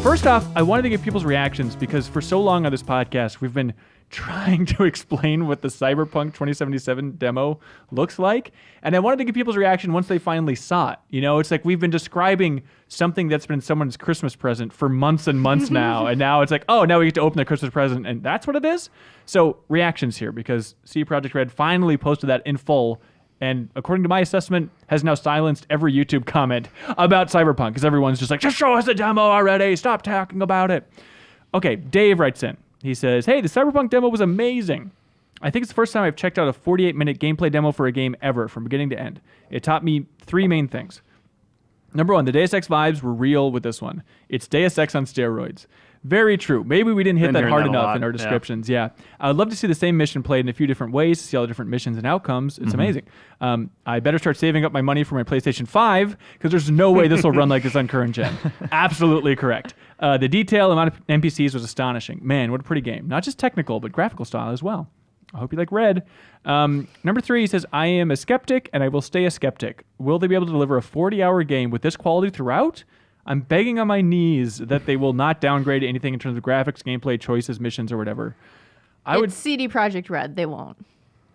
First off, I wanted to get people's reactions because for so long on this podcast, we've been trying to explain what the Cyberpunk 2077 demo looks like. And I wanted to get people's reaction once they finally saw it. You know, it's like we've been describing something that's been someone's Christmas present for months and months now. And now it's like, oh, now we get to open the Christmas present. And that's what it is. So reactions here, because CD Projekt Red finally posted that in full. And according to my assessment, has now silenced every YouTube comment about Cyberpunk because everyone's just like, just show us the demo already. Stop talking about it. Okay, Dave writes in. He says, hey, the Cyberpunk demo was amazing. I think it's the first time I've checked out a 48-minute gameplay demo for a game ever, from beginning to end. It taught me three main things. Number one, the Deus Ex vibes were real with this one. It's Deus Ex on steroids. Very true. Maybe we didn't hit that hard enough in our descriptions. Yeah. I would love to see the same mission played in a few different ways, to see all the different missions and outcomes. It's amazing. I better start saving up my money for my PlayStation 5 because there's no way this will run like this on current gen. Absolutely correct. The detail amount of NPCs was astonishing. Man, what a pretty game. Not just technical, but graphical style as well. I hope you like Red. Number 3, he says, I am a skeptic and I will stay a skeptic. Will they be able to deliver a 40-hour game with this quality throughout? I'm begging on my knees that they will not downgrade anything in terms of graphics, gameplay, choices, missions, or whatever. It's CD Projekt Red. They won't.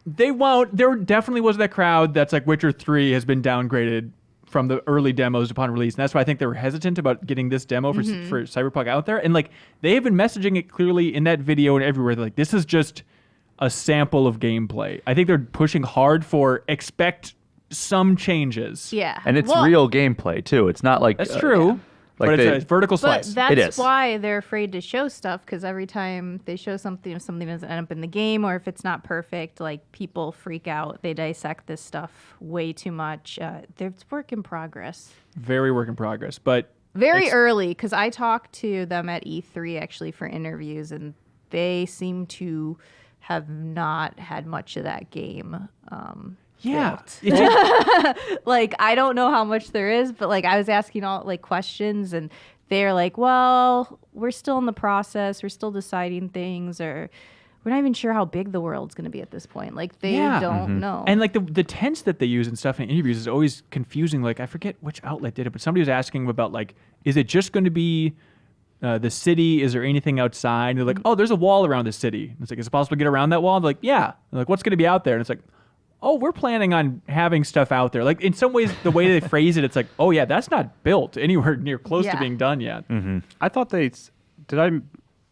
They won't. There definitely was that crowd that's like Witcher 3 has been downgraded from the early demos upon release. And that's why I think they were hesitant about getting this demo for Cyberpunk out there. And like they have been messaging it clearly in that video and everywhere. They're like, this is just a sample of gameplay. I think they're pushing hard for expect some changes. Yeah. And it's real gameplay, too. It's not like... That's true. But it's a vertical slice. But that's why they're afraid to show stuff, because every time they show something, if something doesn't end up in the game, or if it's not perfect, like, people freak out. They dissect this stuff way too much. It's work in progress. Very work in progress. But very early, because I talked to them at E3, actually, for interviews, and they seem to have not had much of that game. Yeah. Like, I don't know how much there is, but like I was asking all like questions and they're like, well, we're still in the process. We're still deciding things, or we're not even sure how big the world's going to be at this point. Like they don't know. And like the tense that they use and stuff in interviews is always confusing. Like I forget which outlet did it, but somebody was asking about like, is it just going to be the city? Is there anything outside? And they're like, oh, there's a wall around the city. And it's like, is it possible to get around that wall? And they're like, yeah. And like, what's going to be out there? And it's like, oh, we're planning on having stuff out there. Like in some ways, the way they phrase it, it's like, oh yeah, that's not built anywhere near close to being done yet. I thought did I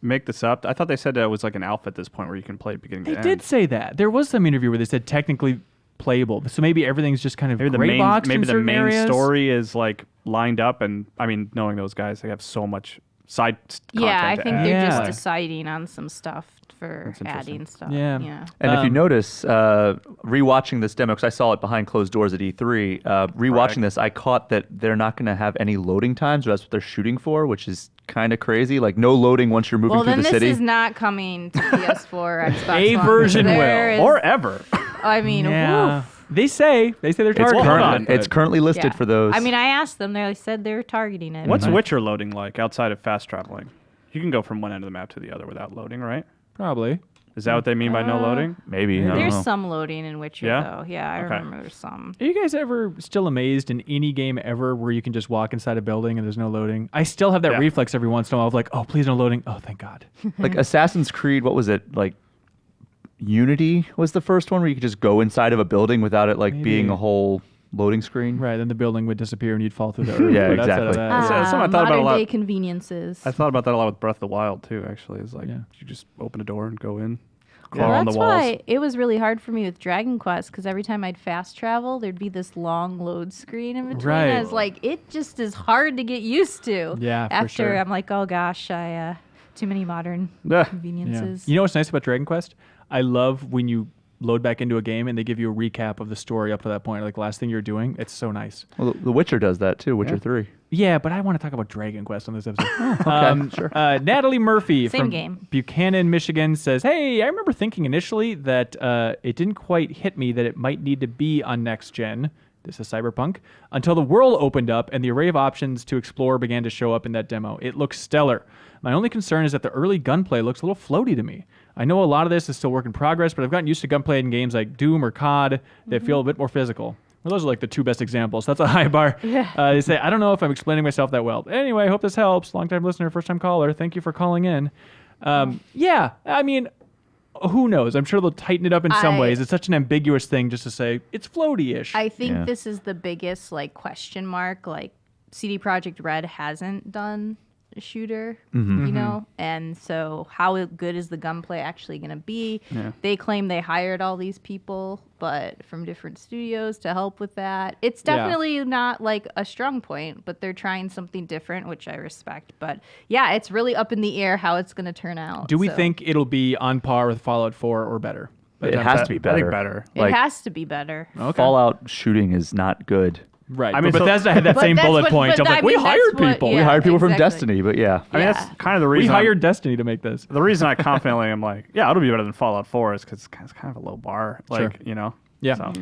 make this up? I thought they said that it was like an alpha at this point where you can play beginning to end. They did say that. There was some interview where they said technically playable. So maybe everything's just kind of gray boxed in certain areas. Maybe the main story is like lined up, and I mean, knowing those guys, they have so much side content. Yeah, I think they're just deciding on some stuff for adding stuff. Yeah. And if you notice, rewatching this demo, because I saw it behind closed doors at E3, rewatching this, I caught that they're not going to have any loading times, or that's what they're shooting for, which is kind of crazy. Like no loading once you're moving through the city. Well, then this is not coming to PS4, Xbox A One. version will. Or ever. I mean, woof. They say they're targeting It's currently listed for those. I mean, I asked them. They said they're targeting it. What's Witcher loading like outside of fast traveling? You can go from one end of the map to the other without loading, right? Probably. Is that what they mean by no loading? Maybe. There's some loading in Witcher, though. Yeah, I remember there's some. Are you guys ever still amazed in any game ever where you can just walk inside a building and there's no loading? I still have that reflex every once in a while of like, oh, please no loading. Oh, thank God. Like Assassin's Creed, what was it? Like Unity was the first one where you could just go inside of a building without it like being a whole loading screen. Right, then the building would disappear and you'd fall through the earth. Yeah, exactly. Modern-day conveniences. I thought about that a lot with Breath of the Wild, too, actually. It's like, you just open a door and go in, crawl on the walls. That's why it was really hard for me with Dragon Quest, because every time I'd fast travel, there'd be this long load screen in between. Right. And I was like, it just is hard to get used to. Yeah, for After sure. I'm like, oh gosh, too many modern conveniences. You know what's nice about Dragon Quest? I love when you load back into a game and they give you a recap of the story up to that point, like last thing you're doing. It's so nice. Well, The Witcher does that too, Witcher 3. Yeah, but I want to talk about Dragon Quest on this episode. Sure. Natalie Murphy Same from game. Buchanan, Michigan says, hey, I remember thinking initially that it didn't quite hit me that it might need to be on next gen. This is Cyberpunk. Until the world opened up and the array of options to explore began to show up in that demo. It looks stellar. My only concern is that the early gunplay looks a little floaty to me. I know a lot of this is still work in progress, but I've gotten used to gunplay in games like Doom or COD that feel a bit more physical. Well, those are like the two best examples. That's a high bar. Yeah. They say, I don't know if I'm explaining myself that well. Anyway, I hope this helps. Long-time listener, first-time caller. Thank you for calling in. Yeah, I mean, who knows? I'm sure they'll tighten it up in some ways. It's such an ambiguous thing just to say it's floaty-ish. I think Yeah. this is the biggest like question mark. Like CD Projekt Red hasn't done a shooter, you know, and so how good is the gunplay actually going to be? Yeah. They claim they hired all these people, but from different studios to help with that. It's definitely not like a strong point, but they're trying something different, which I respect. But yeah, it's really up in the air how it's going to turn out. Do we so. think it'll be on par with Fallout 4 or better? It has to be better. I think better. It has to be better. Okay. Fallout shooting is not good. Right. I mean, but so- Bethesda had that But same that's bullet what- point but of I like, we mean, that's hired what- people. yeah. We hired people from exactly. Destiny, but yeah. I mean, Yeah. that's kind of the We reason. hired Destiny to make this. The reason I confidently am like, yeah, it'll be better than Fallout 4 is because it's kind of a low bar. Like, Sure. you know? Yeah. So.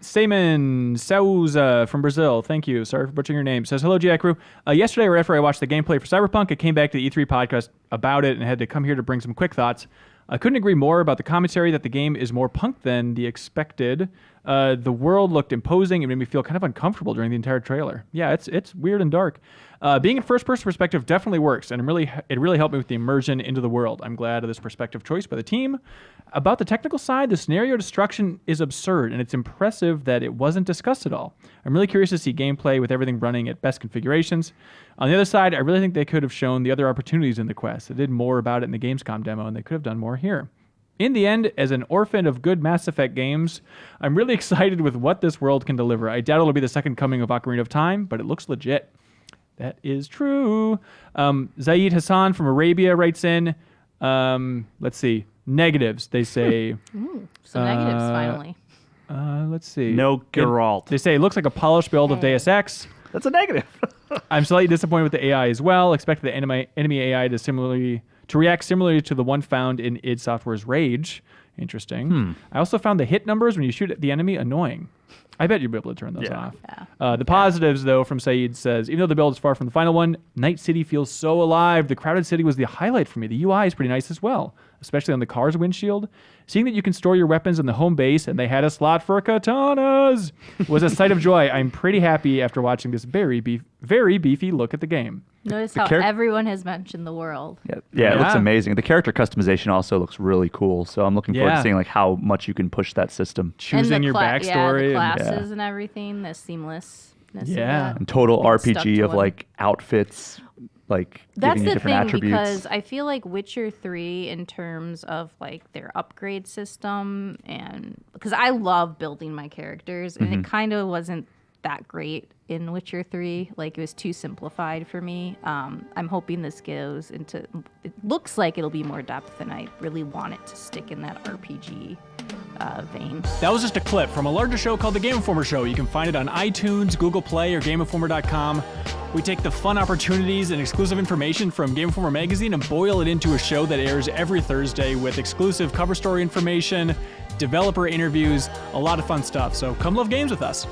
Seaman Souza from Brazil, thank you. Sorry for butchering your name. Says, hello, GI Crew. Yesterday, right after I watched the gameplay for Cyberpunk, I came back to the E3 podcast about it and had to come here to bring some quick thoughts. I couldn't agree more about the commentary that the game is more punk than the expected. The world looked imposing and made me feel kind of uncomfortable during the entire trailer. Yeah, it's weird and dark. Being in first-person perspective definitely works, and it really helped me with the immersion into the world. I'm glad of this perspective choice by the team. About the technical side, the scenario destruction is absurd, and it's impressive that it wasn't discussed at all. I'm really curious to see gameplay with everything running at best configurations. On the other side, I really think they could have shown the other opportunities in the quest. They did more about it in the Gamescom demo, and they could have done more here. In the end, as an orphan of good Mass Effect games, I'm really excited with what this world can deliver. I doubt it'll be the second coming of Ocarina of Time, but it looks legit. That is true. Zaid Hassan from Arabia writes in, let's see, negatives. They say, So negatives finally. let's see. No Geralt. They say it looks like a polished build of Deus Ex. That's a negative. I'm slightly disappointed with the AI as well. Expect the enemy AI to react similarly to the one found in id Software's Rage. Interesting. I also found the hit numbers when you shoot at the enemy annoying. I bet you'll be able to turn those Yeah. off. The positives, though, from Saeed says, even though the build is far from the final one, Night City feels so alive. The crowded city was the highlight for me. The UI is pretty nice as well, especially on the car's windshield. Seeing that you can store your weapons in the home base and they had a slot for katanas was a sight of joy. I'm pretty happy after watching this very beefy look at the game. Notice how everyone has mentioned the world. Yeah, it looks Yeah. amazing. The character customization also looks really cool. So I'm looking forward Yeah. to seeing like how much you can push that system. Choosing and the your backstory. Yeah, the and- classes and everything, the seamlessness of Yeah. that. And total Being stuck RPG to of one. like outfits, like That's giving you the different thing attributes. because I feel like Witcher 3 in terms of like their upgrade system and because I love building my characters and it kind of wasn't that great in Witcher 3. Like it was too simplified for me. I'm hoping this goes into it looks like it'll be more depth and I really want it to stick in that RPG vein. That was just a clip from a larger show called The Game Informer Show. You can find it on iTunes, Google Play, or GameInformer.com. We take the fun opportunities and exclusive information from Game Informer magazine and boil it into a show that airs every Thursday with exclusive cover story information, developer interviews, a lot of fun stuff. So come love games with us.